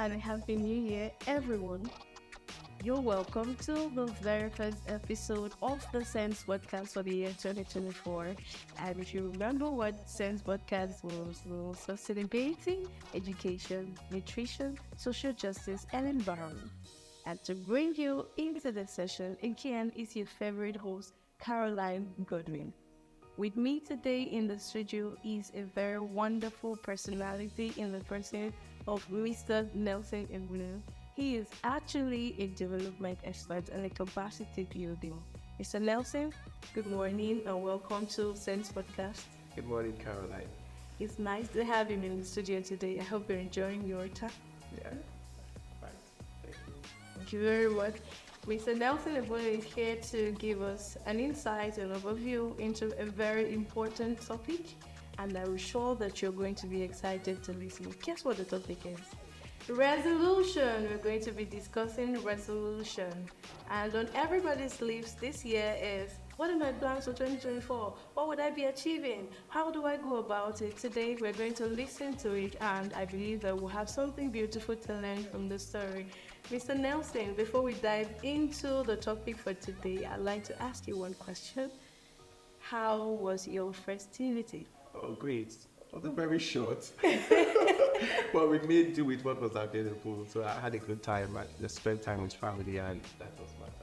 and a happy new year, everyone. You're welcome to the very first episode of the Sense podcast for the year 2024. And if you remember what Sense podcast was sustainability, education, nutrition, social justice, and environment. And to bring you into the session, again, is your favorite host, Caroline Godwin. With me today in the studio is a very wonderful personality in the person of Mr. Nelson Ebunu. He is actually a development expert and a capacity building. Mr. Nelson, good morning and welcome to Sense Podcast. Good morning, Caroline. It's nice to have you in the studio today. I hope you're enjoying your time. Yeah, fine. Thank you. Thank you very much. Mr. Nelson Ebunu is here to give us an insight and overview into a very important topic, and I'm sure that you're going to be excited to listen. Guess what the topic is? Resolution. We're going to be discussing resolution. And on everybody's lips this year is, what are my plans for 2024? What would I be achieving? How do I go about it? Today we're going to listen to it, and I believe that we'll have something beautiful to learn from the story. Mr. Nelson, before we dive into the topic for today, I'd like to ask you one question. How was your festivity? Oh, great. It was very short. But we made do with what was available. So I had a good time. I just spent time with family, and that was my time.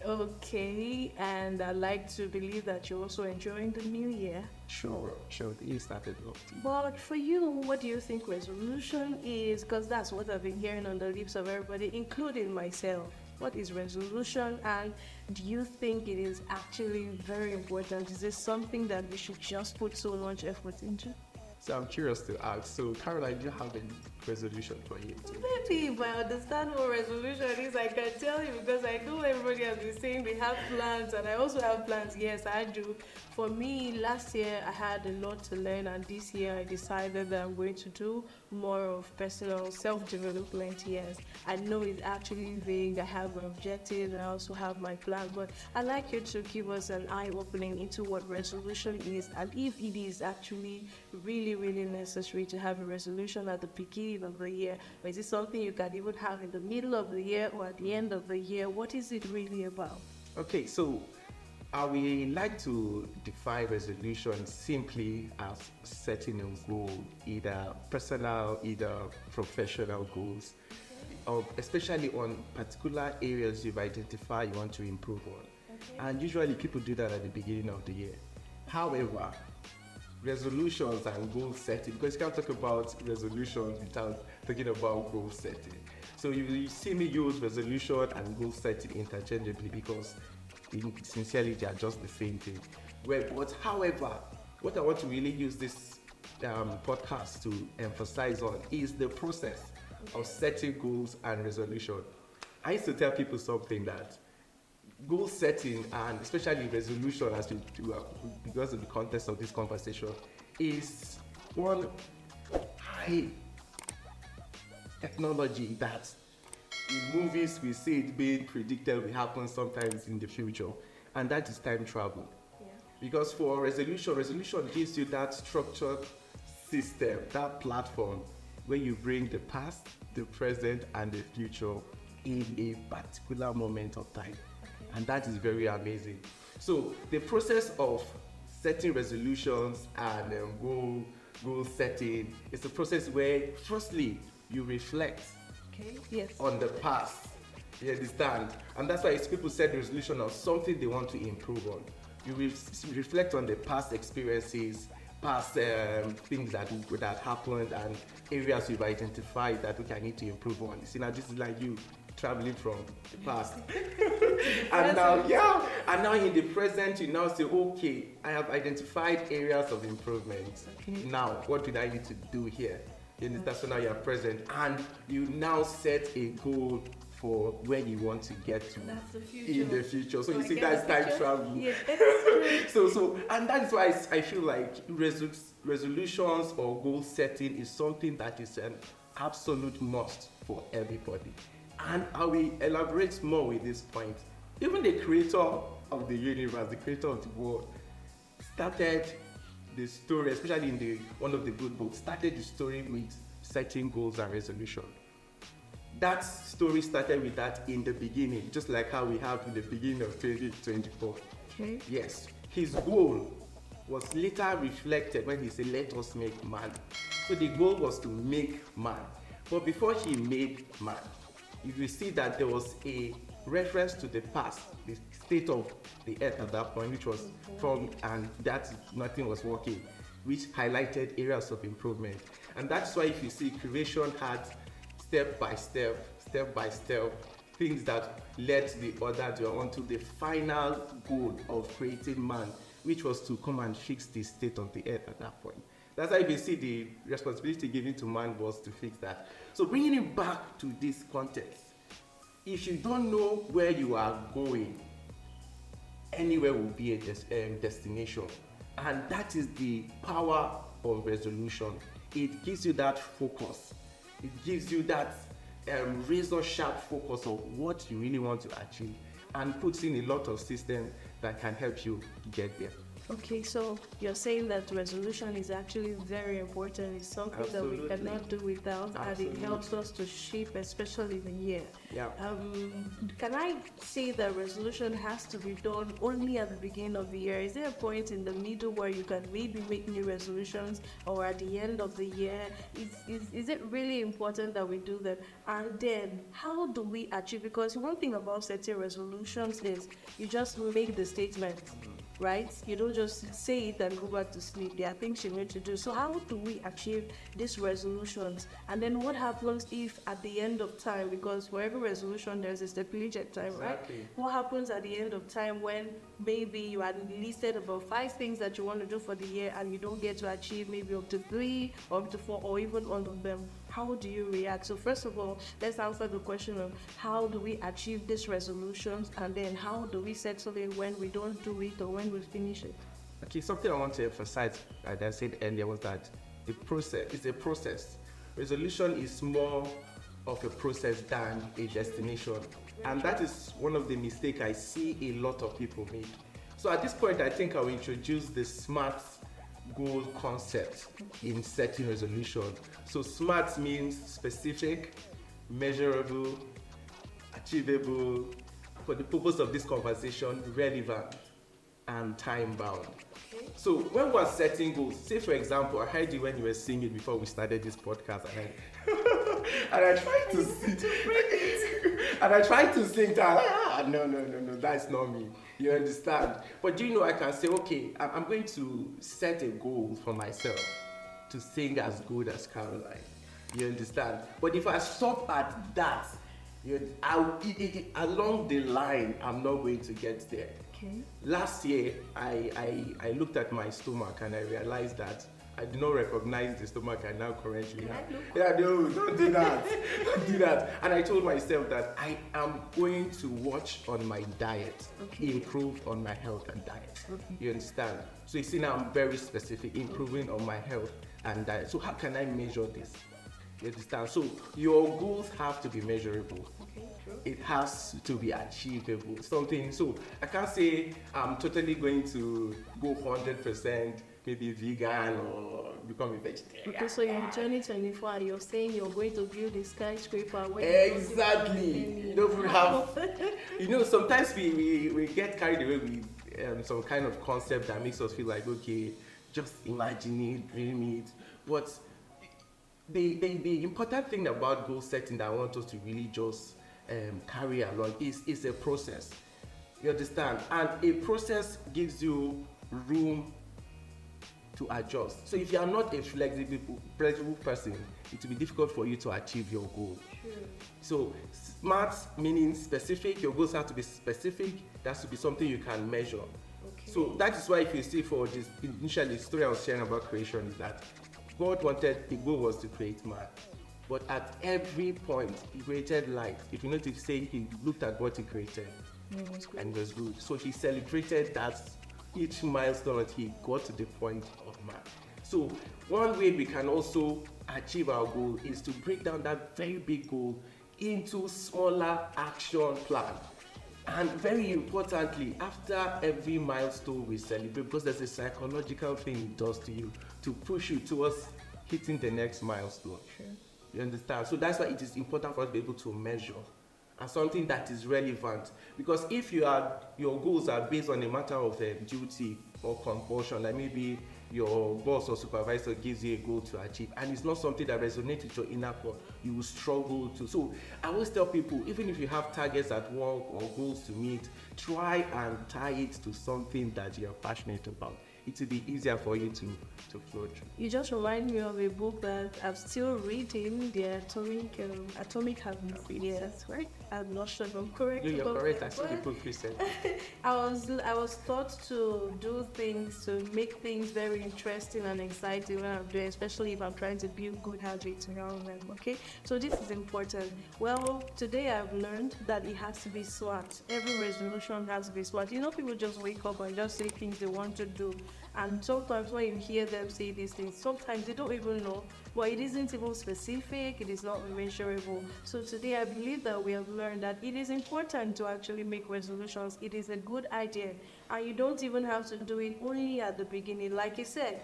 Okay, and I'd like to believe that you're also enjoying the new year. Sure. The year started off. But for you, what do you think resolution is? Because that's what I've been hearing on the lips of everybody, including myself. What is resolution, and do you think it is actually very important? Is this something that we should just put so much effort into? So I'm curious to ask. So, Caroline, do you have any resolution for you? Maybe if I understand what resolution is, I can tell you, because I know everybody has been saying they have plans, and I also have plans. Yes, I do. For me, last year I had a lot to learn, and this year I decided that I'm going to do more of personal self-development. Yes, I know it's actually vague. I have my objectives, and I also have my plans, but I'd like you to give us an eye-opening into what resolution is, and if it is actually really necessary to have a resolution at the beginning of the year, or is it something you can even have in the middle of the year or at the end of the year? What is it really about? Okay, so I would like to define resolution simply as setting a goal, either personal, either professional goals, especially on particular areas you've identified you want to improve on. Okay. And usually people do that at the beginning of the year. However, resolutions and goal setting, because you can't talk about resolutions without talking about goal setting. So you see me use resolution and goal setting interchangeably, because sincerely they are just the same thing. But however, what I want to really use this podcast to emphasize on is the process of setting goals and resolution. I used to tell people something, that goal setting, and especially resolution, as we do, because of the context of this conversation, is one high technology that in movies we see it being predicted will happen sometimes in the future, and that is time travel. Yeah. Because for resolution gives you that structured system, that platform where you bring the past, the present, and the future in a particular moment of time. And that is very amazing. So the process of setting resolutions and goal setting is a process where, firstly, you reflect on the past. You understand? And that's why people set resolution on something they want to improve on. You reflect on the past experiences, past things that happened, and areas you've identified that I need to improve on. You see, now this is like you traveling from the past. And now in the present, you now say, okay, I have identified areas of improvement. Okay. Now, what do I need to do here? So now you're present, and you now set a goal for where you want to get to in the future. So you see, that's time travel. Yes. so and that's why I feel like resolutions or goal setting is something that is an absolute must for everybody. And I will elaborate more with this point. Even the creator of the universe, the creator of the world, started the story, especially in one of the good books, started the story with setting goals and resolution. That story started with that in the beginning, just like how we have in the beginning of 2024. Okay. Yes, his goal was later reflected when he said, "Let us make man." So the goal was to make man. But before he made man, you will see that there was a reference to the past, the state of the earth at that point, which was from, and that nothing was working, which highlighted areas of improvement. And that's why if you see creation had step by step, things that led the order to onto the final goal of creating man, which was to come and fix the state of the earth at that point. That's why you see the responsibility given to man was to fix that. So bringing it back to this context, if you don't know where you are going, anywhere will be a destination. And that is the power of resolution. It gives you that focus. It gives you that razor sharp focus of what you really want to achieve, and puts in a lot of systems that can help you get there. Okay, so you're saying that resolution is actually very important. It's something Absolutely. that we cannot do without, Absolutely. and it helps us to shape, especially the year. Yeah. Can I say that resolution has to be done only at the beginning of the year? Is there a point in the middle where you can maybe make new resolutions, or at the end of the year? Is it really important that we do that? And then how do we achieve? Because one thing about setting resolutions is you just make the statement. Right? You don't just say it and go back to sleep. There are things you need to do. So how do we achieve these resolutions? And then what happens if at the end of time, because for every resolution there's a stipulated time, Exactly. right? What happens at the end of time when maybe you had listed about 5 things that you want to do for the year and you don't get to achieve maybe up to 3 or up to 4 or even all of them? How do you react? So first of all, let's answer the question of how do we achieve these resolutions, and then how do we settle it when we don't do it or when we finish it? Okay, something I want to emphasize, as I said earlier, was that the process is a process. Resolution is more of a process than a destination. And that is one of the mistakes I see a lot of people make. So at this point, I think I will introduce the SMART goal concept in setting resolution. So SMART means specific, measurable, achievable, for the purpose of this conversation, relevant, and time bound. Okay. So when we're setting goals, say for example, I heard you when you were singing before we started this podcast, and I tried to sing, and I tried to sing that. No, that's not me. You understand? But do you know I can say, okay, I'm going to set a goal for myself to sing as good as Caroline. You understand? But if I stop at that, along the line, I'm not going to get there. Okay. Last year, I looked at my stomach and I realized that I do not recognize the stomach I now currently have. Yeah, no, don't do that. Don't do that. And I told myself that I am going to watch on my diet, improve on my health and diet. Okay. You understand? So you see now I'm very specific, improving on my health and diet. So how can I measure this? You understand? So your goals have to be measurable. Okay, true. It has to be achievable. Something. So I can't say I'm totally going to go 100% maybe vegan or become a vegetarian. Okay, so in 2024, you're saying you're going to build a skyscraper. Exactly. You don't have. Sometimes we get carried away with some kind of concept that makes us feel like, okay, just imagine it, dream it. But the important thing about goal setting that I want us to really just carry along is a process. You understand? And a process gives you room to adjust. So if you are not a flexible person, it will be difficult for you to achieve your goal. True. So SMART meaning specific. Your goals have to be specific. That should be something you can measure. Okay. So that is why if you see for this initially the story I was sharing about creation is that God wanted, the goal was to create man. But at every point, he created light. If you notice, say he looked at what he created and it was good. So he celebrated that each milestone that he got to the point of man. So one way we can also achieve our goal is to break down that very big goal into smaller action plan. And very importantly, after every milestone we celebrate, because there's a psychological thing it does to you to push you towards hitting the next milestone. Sure. You understand? So that's why it is important for us to be able to measure and something that is relevant. Because if your goals are based on a matter of duty or compulsion, like maybe your boss or supervisor gives you a goal to achieve and it's not something that resonates with your inner core, you will struggle to. So I always tell people, even if you have targets at work or goals to meet, try and tie it to something that you're passionate about. It will be easier for you to flow through. You just remind me of a book that I'm still reading, the Atomic Habits. Yes, right? I'm not sure if I'm correct. You're correct. I saw the book recently. I was taught to do things, to make things very interesting and exciting when I'm doing, especially if I'm trying to build good habits around them. Okay, so this is important. Well, today I've learned that it has to be SWOT. Every resolution has to be SWOT. You know, people just wake up and just say things they want to do. And sometimes when you hear them say these things, sometimes they don't even know, but it isn't even specific, it is not measurable. So today I believe that we have learned that it is important to actually make resolutions. It is a good idea, and you don't even have to do it only at the beginning. Like you said,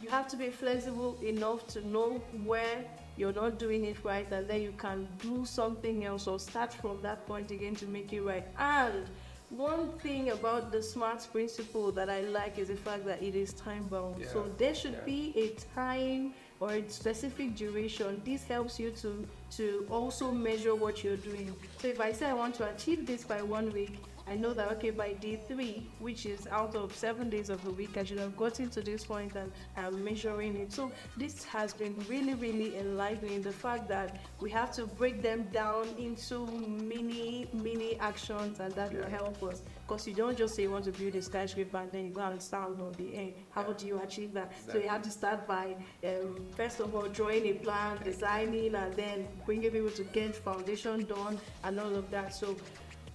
you have to be flexible enough to know where you're not doing it right, and then you can do something else or start from that point again to make it right. And one thing about the SMART principle that I like is the fact that it is time bound. Yeah. So there should be a time or a specific duration. This helps you to also measure what you're doing. So if I say I want to achieve this by 1 week, I know that, okay, by day 3, which is out of 7 days of the week, I should have gotten to this point and I'm measuring it. So this has been really, really enlightening, the fact that we have to break them down into mini actions, and that will help us. Because you don't just say you want to build a skyscraper and then you go and stand on the end. How do you achieve that? Exactly. So you have to start by, first of all, drawing a plan, designing, and then bringing people to get foundation done and all of that. So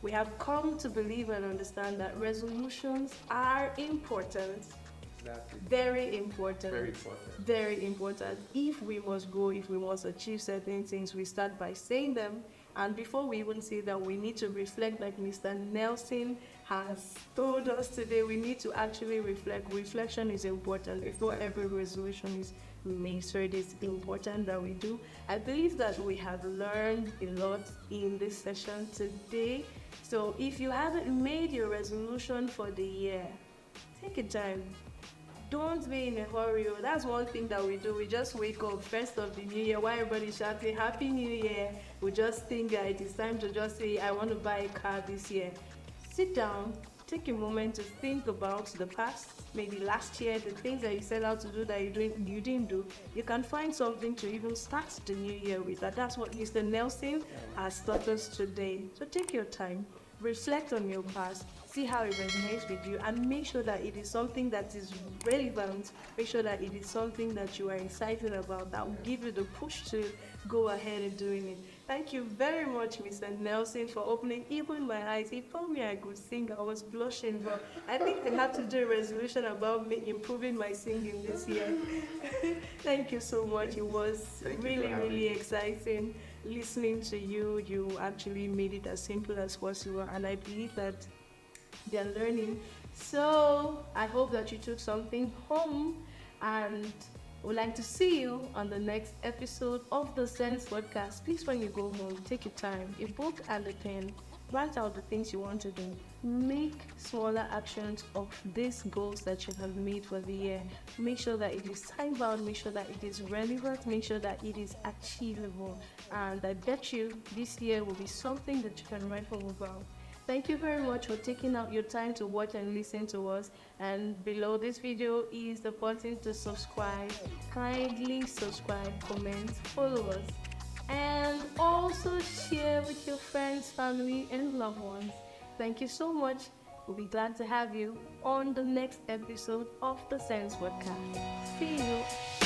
we have come to believe and understand that resolutions are important. Exactly. Very important. Very important. Very important. If we must grow, if we must achieve certain things, we start by saying them. And before we even say that, we need to reflect, like Mr. Nelson has told us today. We need to actually reflect. Reflection is important. Before every resolution is made, so it is important that we do. I believe that we have learned a lot in this session today. So if you haven't made your resolution for the year, take your time. Don't be in a hurry. That's one thing that we do. We just wake up first of the new year while everybody's shouting Happy New Year. We just think that it is time to just say, I want to buy a car this year. Sit down, take a moment to think about the past, maybe last year, the things that you set out to do that you didn't do. You can find something to even start the new year with. That's what Mr. Nelson has taught us today. So take your time, reflect on your past, see how it resonates with you, and make sure that it is something that is relevant. Make sure that it is something that you are excited about, that will give you the push to go ahead and doing it. Thank you very much, Mr. Nelson, for opening even my eyes. He told me I could sing. I was blushing, but I think I have to do a resolution about me improving my singing this year. Thank you so much. It was really exciting listening to you. You actually made it as simple as possible, and I believe that they're learning. So I hope that you took something home, and would like to see you on the next episode of the Sense Podcast. Please, when you go home, take your time, a book and a pen, write out the things you want to do. Make smaller actions of these goals that you have made for the year. Make sure that it is time bound, make sure that it is relevant, make sure that it is achievable. And I bet you this year will be something that you can write home about. Thank you very much for taking out your time to watch and listen to us. And below this video is the button to subscribe. Kindly subscribe, comment, follow us, and also share with your friends, family, and loved ones. Thank you so much. We'll be glad to have you on the next episode of the Sense Podcast. See you.